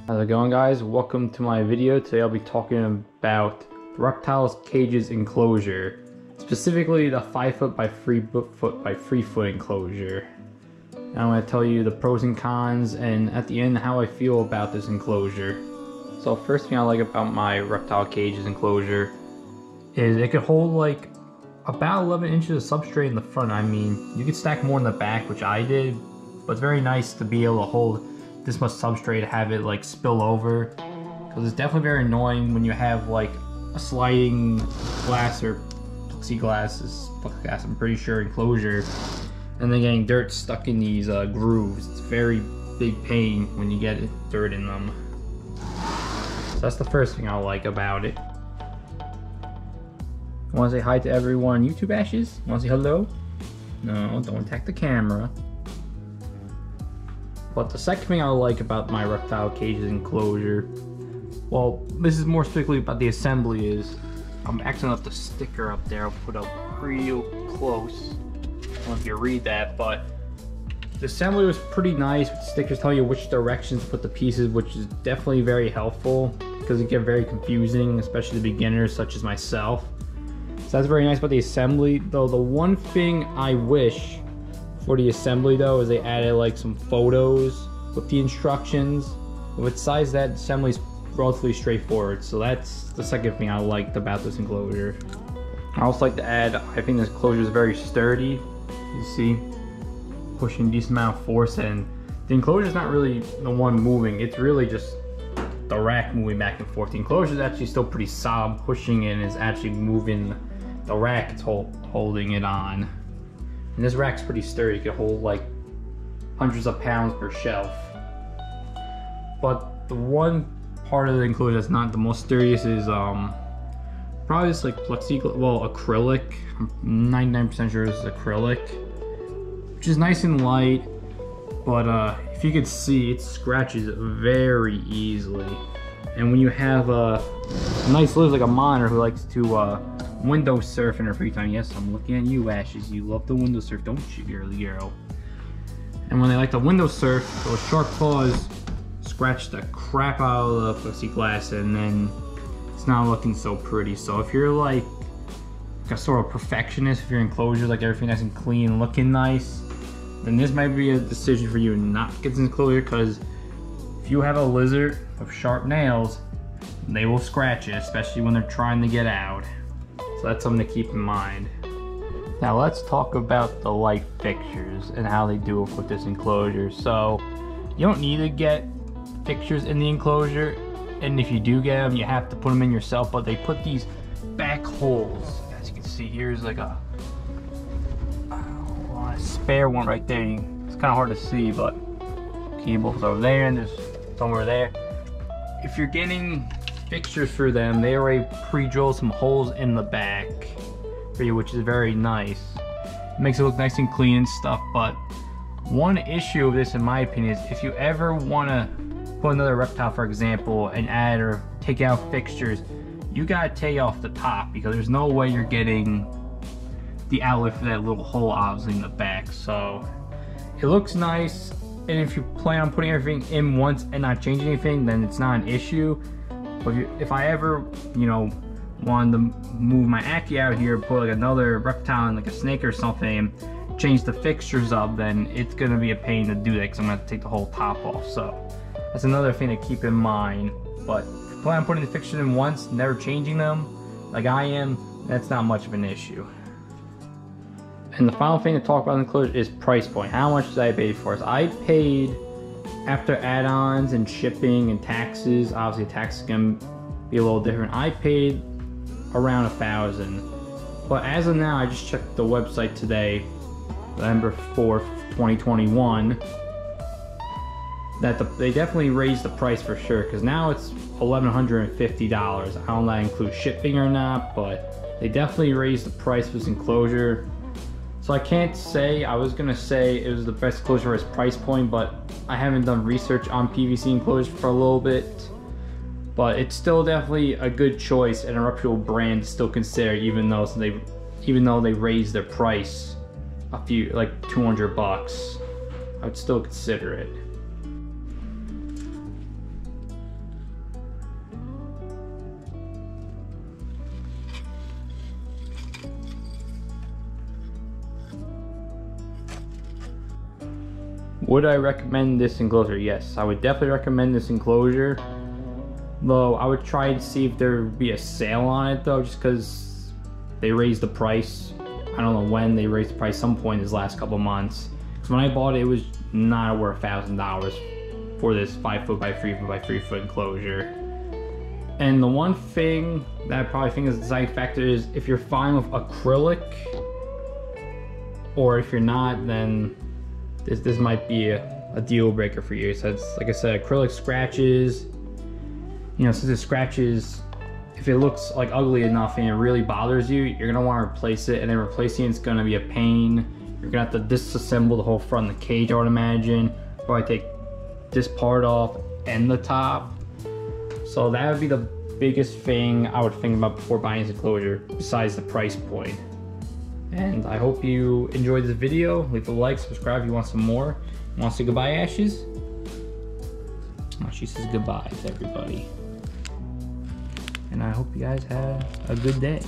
How's it going, guys? Welcome to my video. Today I'll be talking about the Reptilekages Enclosure, specifically the 5 foot by 3 foot by 3 foot enclosure. And I'm going to tell you the pros and cons, and at the end how I feel about this enclosure. So first thing I like about my Reptilekages Enclosure is it could hold like about 11 inches of substrate in the front. I mean, you could stack more in the back, which I did, but it's very nice to be able to hold this much substrate, have it like spill over, because it's definitely very annoying when you have like a sliding glass or plexiglass, I'm pretty sure, enclosure, and then getting dirt stuck in these grooves. It's very big pain when you get dirt in them. So that's the first thing I like about it. Want to say hi to everyone on YouTube, Ashes? Want to say hello? No, don't attack the camera. But the second thing I like about my Reptilekages Enclosure, well, this is more strictly about the assembly, is I'm actually left the sticker up there. I'll put up real close. I don't know if you read that, but the assembly was pretty nice. The stickers tell you which directions to put the pieces, which is definitely very helpful because it can get very confusing, especially the beginners such as myself. So that's very nice about the assembly. Though the one thing I wish for the assembly though is they added like some photos with the instructions. But besides that, the assembly is relatively straightforward. So that's the second thing I liked about this enclosure. I also like to add, I think this enclosure is very sturdy. You see, pushing a decent amount of force, and the enclosure is not really the one moving. It's really just the rack moving back and forth. The enclosure is actually still pretty solid. Pushing it is actually moving the rack. It's holding it on. And this rack's pretty sturdy. It can hold like hundreds of pounds per shelf. But the one part of the enclosure that's not the most sturdiest is probably just like plexiglass, well, acrylic. I'm 99% sure it's acrylic, which is nice and light, but if you could see, it scratches very easily. And when you have a nice lives like a monitor who likes to window surf in her free time. Yes, I'm looking at you, Ashes. You love to window surf, don't you, girly girl? And when they like to window surf, those sharp claws scratch the crap out of the plexiglass, and then it's not looking so pretty. So if you're like a sort of perfectionist, if your enclosure like everything nice and clean, looking nice, then this might be a decision for you not to get this enclosure, because if you have a lizard with sharp nails, they will scratch it, especially when they're trying to get out. So that's something to keep in mind. Now let's talk about the light fixtures and how they do it with this enclosure. So you don't need to get fixtures in the enclosure, and if you do get them, you have to put them in yourself, but they put these back holes. As you can see, here's like a spare one right there. It's kind of hard to see, but cables over there, and there's somewhere there. If you're getting fixtures for them, they already pre-drill some holes in the back for you, which is very nice. It makes it look nice and clean and stuff. But one issue of this, in my opinion, is if you ever want to put another reptile, for example, and add or take out fixtures, you gotta take off the top, because there's no way you're getting the outlet for that little hole obviously in the back. So it looks nice, and if you plan on putting everything in once and not changing anything, then it's not an issue. But if I ever, you know, wanted to move my Aki out here, put like another reptile in, like a snake or something, change the fixtures up, then it's gonna be a pain to do that, because I'm gonna have to take the whole top off. So that's another thing to keep in mind. But if you plan on putting the fixtures in once, never changing them, like I am, that's not much of an issue. And the final thing to talk about in the enclosure is price point. How much did I pay for it? So I paid, after add-ons and shipping and taxes, obviously taxes can be a little different, I paid around $1,000. But as of now, I just checked the website today, November 4th, 2021, that they definitely raised the price for sure, because now it's $1,150. I don't know if that includes shipping or not, but they definitely raised the price for this enclosure. So I can't say, I was gonna say it was the best enclosure for its price point, but I haven't done research on PVC enclosures for a little bit. But it's still definitely a good choice and a reputable brand to still consider, even though they raised their price a few, like $200. I would still consider it. Would I recommend this enclosure? Yes, I would definitely recommend this enclosure. Though I would try and see if there would be a sale on it though, just because they raised the price. I don't know when they raised the price, some point in these last couple months. Because when I bought it, it was not worth $1,000 for this 5 foot by 3 foot by 3 foot enclosure. And the one thing that I probably think is the deciding factor is if you're fine with acrylic, or if you're not, then this might be a deal breaker for you. So it's, like I said, acrylic scratches. You know, since it scratches, if it looks like ugly enough and it really bothers you, you're gonna want to replace it, and then replacing it's gonna be a pain. You're gonna have to disassemble the whole front of the cage, I would imagine. Probably take this part off and the top. So that would be the biggest thing I would think about before buying this enclosure, besides the price point. And I hope you enjoyed this video. Leave a like, subscribe if you want some more. Want to say goodbye, Ashes? Oh, she says goodbye to everybody. And I hope you guys have a good day.